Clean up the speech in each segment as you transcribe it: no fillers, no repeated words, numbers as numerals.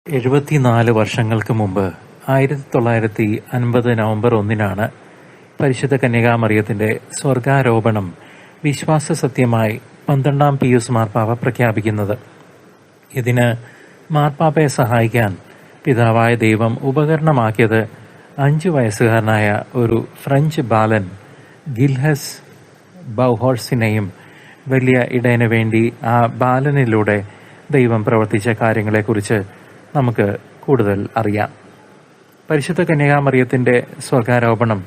74 വർഷങ്ങൾക്ക് മുമ്പ് 1950 നവംബർ 1 പരിശുദ്ധ കന്യകാമറിയത്തിന്റെ സ്വർഗാരോപണം വിശ്വാസസത്യമായി 12-ാം പിയൂസ് മാർപ്പാപ്പ പ്രഖ്യാപിക്കുന്നത്. ഇതിന് മാർപ്പാപ്പയെ സഹായിക്കാൻ പിതാവായ ദൈവം ഉപകരണമാക്കിയത് 5 വയസ്സുകാരനായ ഒരു ഫ്രഞ്ച് ബാലൻ ഗിൽഹസ് ബൗഹോഴ്സിനെയും വലിയ ഇടയന് വേണ്ടി ആ ബാലനിലൂടെ ദൈവം പ്രവർത്തിച്ച കാര്യങ്ങളെക്കുറിച്ച് നമുക്ക് കൂടുതൽ അറിയാം. പരിശുദ്ധ കന്യകാമറിയത്തിന്റെ സ്വർഗാരോപണം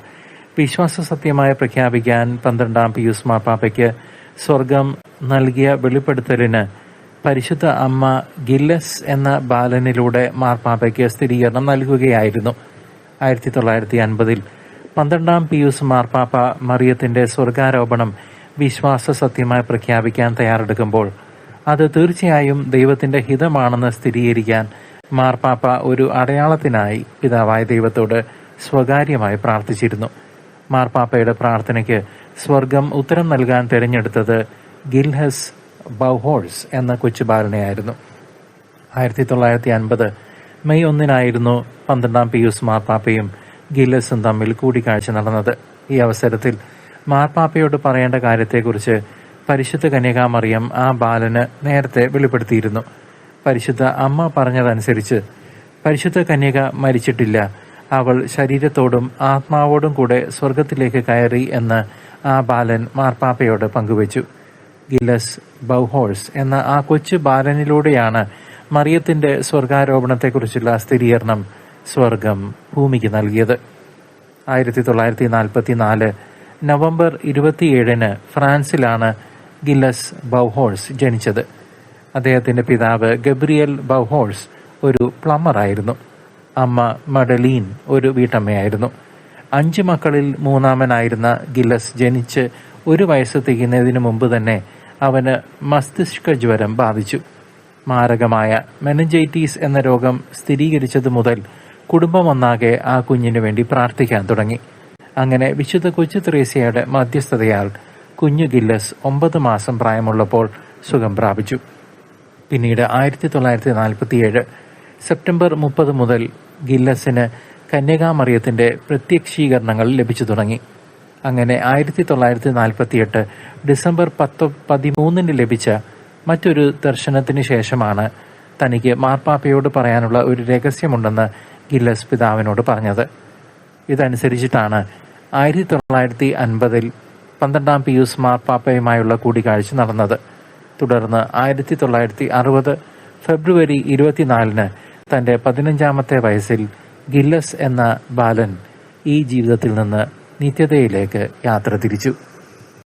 വിശ്വാസസത്യമായി പ്രഖ്യാപിക്കാൻ 12-ാം പിയൂസ് മാർപ്പാപ്പയ്ക്ക് സ്വർഗം നൽകിയ വെളിപ്പെടുത്തലിന് പരിശുദ്ധ അമ്മ ഗില്ലസ് എന്ന ബാലനിലൂടെ മാർപ്പാപ്പയ്ക്ക് സ്ഥിരീകരണം നൽകുകയായിരുന്നു. 1950 12-ാം പിയൂസ് മാർപ്പാപ്പ മറിയത്തിന്റെ സ്വർഗാരോപണം വിശ്വാസസത്യമായി പ്രഖ്യാപിക്കാൻ തയ്യാറെടുക്കുമ്പോൾ അത് തീർച്ചയായും ദൈവത്തിന്റെ ഹിതമാണെന്ന് സ്ഥിരീകരിക്കാൻ മാർപ്പാപ്പ ഒരു അടയാളത്തിനായി പിതാവായ ദൈവത്തോട് സ്വകാര്യമായി പ്രാർത്ഥിച്ചിരുന്നു. മാർപ്പാപ്പയുടെ പ്രാർത്ഥനയ്ക്ക് സ്വർഗം ഉത്തരം നൽകാൻ തിരഞ്ഞെടുത്തത് ഗിൽഹസ് ബൗഹോഴ്സ് എന്ന കൊച്ചുബാലനെയായിരുന്നു. 1950 മെയ് 1 12-ാം പിയൂസ് മാർപ്പാപ്പയും ഗില്ലസും തമ്മിൽ കൂടിക്കാഴ്ച നടന്നത്. ഈ അവസരത്തിൽ മാർപ്പാപ്പയോട് പറയേണ്ട കാര്യത്തെക്കുറിച്ച് പരിശുദ്ധ കന്യകാമറിയം ആ ബാലന് നേരത്തെ വെളിപ്പെടുത്തിയിരുന്നു. പരിശുദ്ധ അമ്മ പറഞ്ഞതനുസരിച്ച് പരിശുദ്ധ കന്യക മരിച്ചിട്ടില്ല, അവൾ ശരീരത്തോടും ആത്മാവോടും കൂടെ സ്വർഗത്തിലേക്ക് കയറി എന്ന് ആ ബാലൻ മാർപ്പാപ്പയോട് പങ്കുവച്ചു. ഗില്ലസ് ബൗഹോഴ്സ് എന്ന ആ കൊച്ചു ബാലനിലൂടെയാണ് മറിയത്തിന്റെ സ്വർഗാരോപണത്തെക്കുറിച്ചുള്ള സ്ഥിരീകരണം സ്വർഗം ഭൂമിക്ക് നൽകിയത്. 1944 നവംബർ 27 ഫ്രാൻസിലാണ് ഗില്ലസ് ബൗഹോഴ്സ് ജനിച്ചത്. അദ്ദേഹത്തിന്റെ പിതാവ് ഗബ്രിയേൽ ബൗഹോഴ്സ് ഒരു പ്ലംബറായിരുന്നു. അമ്മ മഡലീൻ ഒരു വീട്ടമ്മയായിരുന്നു. 5 മക്കളിൽ മൂന്നാമനായിരുന്ന ഗില്ലസ് ജനിച്ച് 1 വയസ്സ് തികയുന്നതിന് മുമ്പ് തന്നെ അവന് മസ്തിഷ്ക ജ്വരം ബാധിച്ചു. മാരകമായ മെനിഞ്ചൈറ്റീസ് എന്ന രോഗം സ്ഥിരീകരിച്ചതു മുതൽ കുടുംബമൊന്നാകെ ആ കുഞ്ഞിനു വേണ്ടി പ്രാർത്ഥിക്കാൻ തുടങ്ങി. അങ്ങനെ വിശുദ്ധ കൊച്ചു ത്രേസ്യയുടെ മധ്യസ്ഥതയാൽ കുഞ്ഞു ഗില്ലസ് 9 മാസം പ്രായമുള്ളപ്പോൾ സുഖം പ്രാപിച്ചു. പിന്നീട് 1947 സെപ്റ്റംബർ 30 മുതൽ ഗില്ലസിന് കന്യകാമറിയത്തിന്റെ പ്രത്യക്ഷീകരണങ്ങൾ ലഭിച്ചു തുടങ്ങി. അങ്ങനെ 1948 ഡിസംബർ 13 ലഭിച്ച മറ്റൊരു ദർശനത്തിന് ശേഷമാണ് തനിക്ക് മാർപ്പാപ്പയോട് പറയാനുള്ള ഒരു രഹസ്യമുണ്ടെന്ന് ഗില്ലസ് പിതാവിനോട് പറഞ്ഞത്. ഇതനുസരിച്ചിട്ടാണ് 1950 12-ാം പിയൂസ് മാർപ്പാപ്പയുമായുള്ള കൂടിക്കാഴ്ച നടന്നത്. തുടർന്ന് 1960 ഫെബ്രുവരി 24 തന്റെ 15-ാമത്തെ വയസ്സിൽ ഗില്ലസ് എന്ന ബാലൻ ഈ ജീവിതത്തിൽ നിന്ന് നിത്യതയിലേക്ക് യാത്ര തിരിച്ചു.